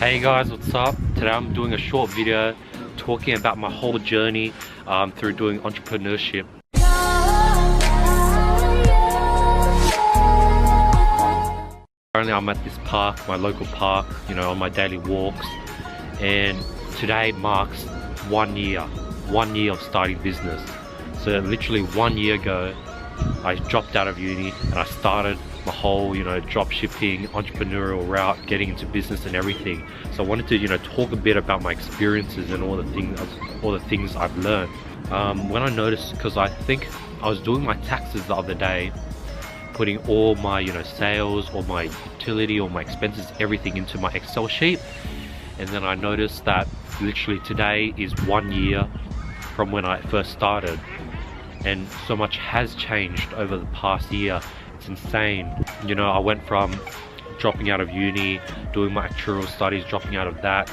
Hey guys, what's up? Today I'm doing a short video talking about my whole journey through doing entrepreneurship. Currently I'm at this park, my local park, on my daily walks, and today marks 1 year of starting business. So literally 1 year ago I dropped out of uni and I started my whole drop shipping entrepreneurial route, getting into business and everything. So I wanted to talk a bit about my experiences and all the things I've learned. When I noticed, because I think I was doing my taxes the other day, putting all my sales, all my utility, all my expenses, everything into my Excel sheet, and then I noticed that literally today is 1 year from when I first started, and so much has changed over the past year. It's insane. I went from dropping out of uni, doing my actuarial studies, dropping out of that,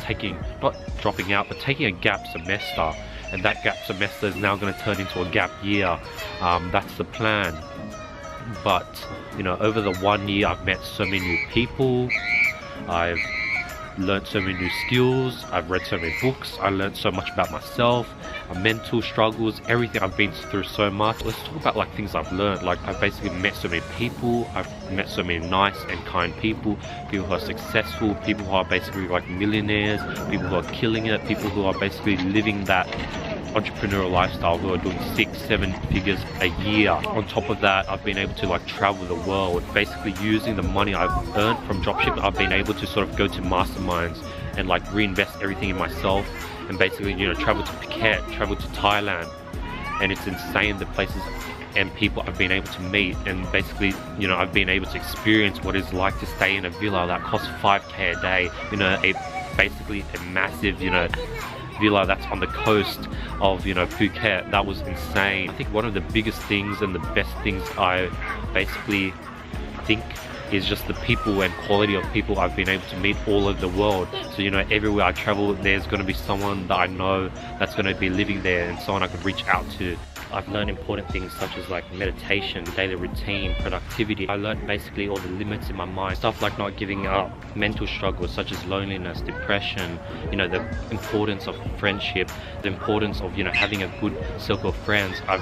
not dropping out, but taking a gap semester, and that gap semester is now going to turn into a gap year. That's the plan. But over the 1 year I've met so many new people, I've learned so many new skills, I've read so many books, I learned so much about myself, mental struggles, everything. I've been through so much. Let's talk about things I've learned. I've basically met so many people, I've met so many nice and kind people who are successful, people who are basically millionaires, people who are killing it, people who are basically living that entrepreneurial lifestyle, who are doing 6-7 figures a year. On top of that, I've been able to travel the world, basically using the money I've earned from dropshipping. I've been able to sort of go to masterminds and reinvest everything in myself, and basically travel to Phuket, travel to Thailand, and it's insane the places and people I've been able to meet. And basically I've been able to experience what it's like to stay in a villa that costs 5k a day, basically a massive villa that's on the coast of Phuket. That was insane. I think one of the biggest things and the best things I basically think is just the people and quality of people I've been able to meet all over the world. So everywhere I travel, there's going to be someone that I know that's going to be living there, and someone I could reach out to. I've learned important things such as meditation, daily routine, productivity. I learned basically all the limits in my mind, stuff like not giving up, mental struggles such as loneliness, depression, the importance of friendship, the importance of having a good circle of friends. I've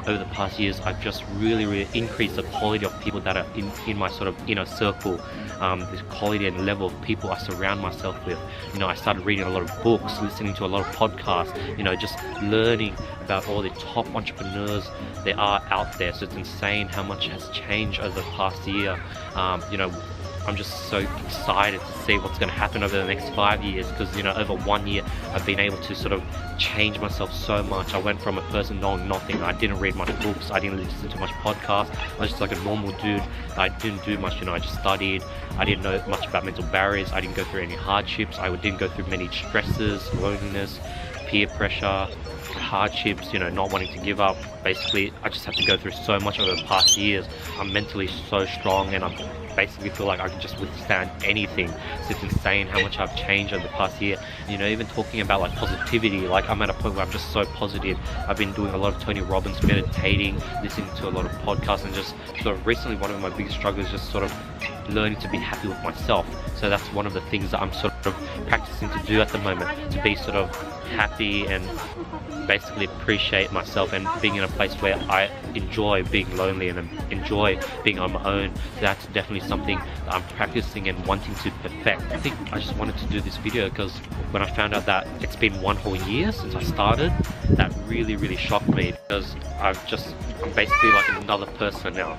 over the past years I've just really increased the quality of people that are in my sort of inner circle, the quality and level of people I surround myself with. I started reading a lot of books, listening to a lot of podcasts, just learning about all the top entrepreneurs there are out there. So it's insane how much has changed over the past year. I'm just so excited to see what's going to happen over the next 5 years, because over 1 year I've been able to sort of change myself so much. I went from a person knowing nothing. I didn't read much books, I didn't listen to much podcasts, I was just like a normal dude. I didn't do much, I just studied. I didn't know much about mental barriers, I didn't go through any hardships, I didn't go through many stresses, loneliness, peer pressure, hardships, not wanting to give up. Basically I just have to go through so much over the past years. I'm mentally so strong, and I basically feel like I can just withstand anything. So it's insane how much I've changed over the past year. Even talking about positivity, I'm at a point where I'm just so positive. I've been doing a lot of Tony Robbins, meditating, listening to a lot of podcasts, and just sort of recently one of my biggest struggles is just sort of learning to be happy with myself. So that's one of the things that I'm sort of practicing to do at the moment, to be sort of happy and basically appreciate myself, and being in a place where I enjoy being lonely and enjoy being on my own. That's definitely something that I'm practicing and wanting to perfect. I think I just wanted to do this video because when I found out that it's been 1 whole year since I started, that really shocked me, because I'm basically like another person now.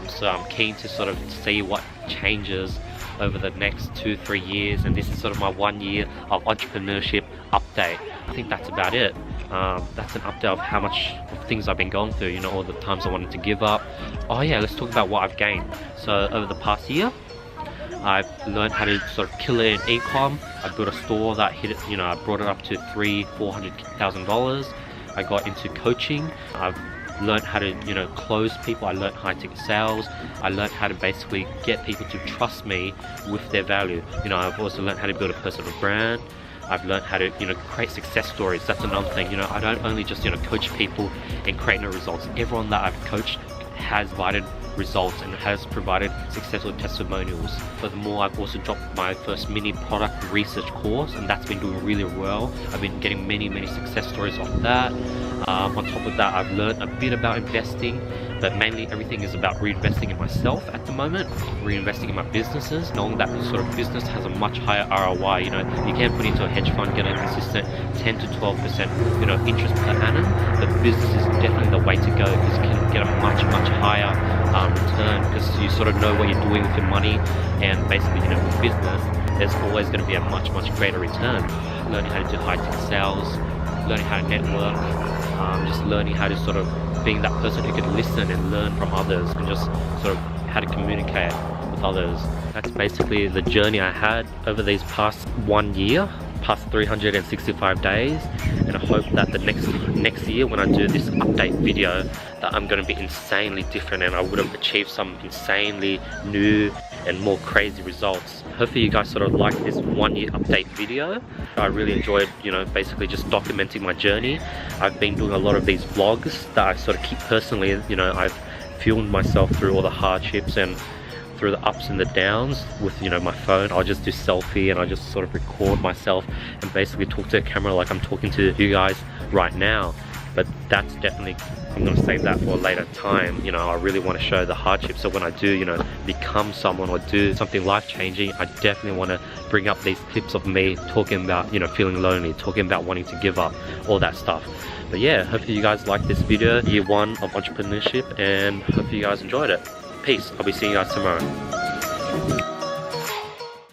So I'm keen to sort of see what changes over the next 2-3 years, and this is sort of my 1 year of entrepreneurship update. I think that's about it. That's an update of how much of things I've been going through, all the times I wanted to give up. Oh yeah, let's talk about what I've gained. So over the past year, I've learned how to sort of kill it in e-com. I built a store that hit it, I brought it up to $300,000-$400,000. I got into coaching. I've learned how to close people. I learned high ticket sales. I learned how to basically get people to trust me with their value. I've also learned how to build a personal brand. I've learned how to create success stories. That's another thing. I don't only just coach people and create no results. Everyone that I've coached has provided results and has provided successful testimonials. Furthermore, I've also dropped my first mini product research course, and that's been doing really well. I've been getting many success stories off that. On top of that, I've learned a bit about investing, but mainly everything is about reinvesting in myself at the moment, reinvesting in my businesses, knowing that sort of business has a much higher ROI. You know, you can put into a hedge fund, get a consistent 10 to 12%, you know, interest per annum, but business is definitely the way to go because you can get a much higher return because you sort of know what you're doing with your money. And basically, you know, with business, there's always going to be a much greater return. Learning how to do high-ticket sales, learning how to network, just learning how to sort of being that person who can listen and learn from others and just sort of how to communicate with others. That's basically the journey I had over these past 1 year, past 365 days, and I hope that the next year when I do this update video that I'm going to be insanely different and I would have achieved some insanely new and more crazy results. Hopefully you guys sort of like this 1 year update video. I really enjoyed, you know, basically just documenting my journey. I've been doing a lot of these vlogs that I sort of keep personally. You know, I've filmed myself through all the hardships and through the ups and the downs with, you know, my phone. I'll just do selfie and I just sort of record myself and basically talk to the camera like I'm talking to you guys right now. But that's definitely, I'm going to save that for a later time. You know, I really want to show the hardship, so when I do, you know, become someone or do something life-changing, I definitely want to bring up these clips of me talking about, you know, feeling lonely, talking about wanting to give up, all that stuff. But yeah, hopefully you guys like this video, year 1 of entrepreneurship, and hopefully you guys enjoyed it. Peace. I'll be seeing you guys tomorrow.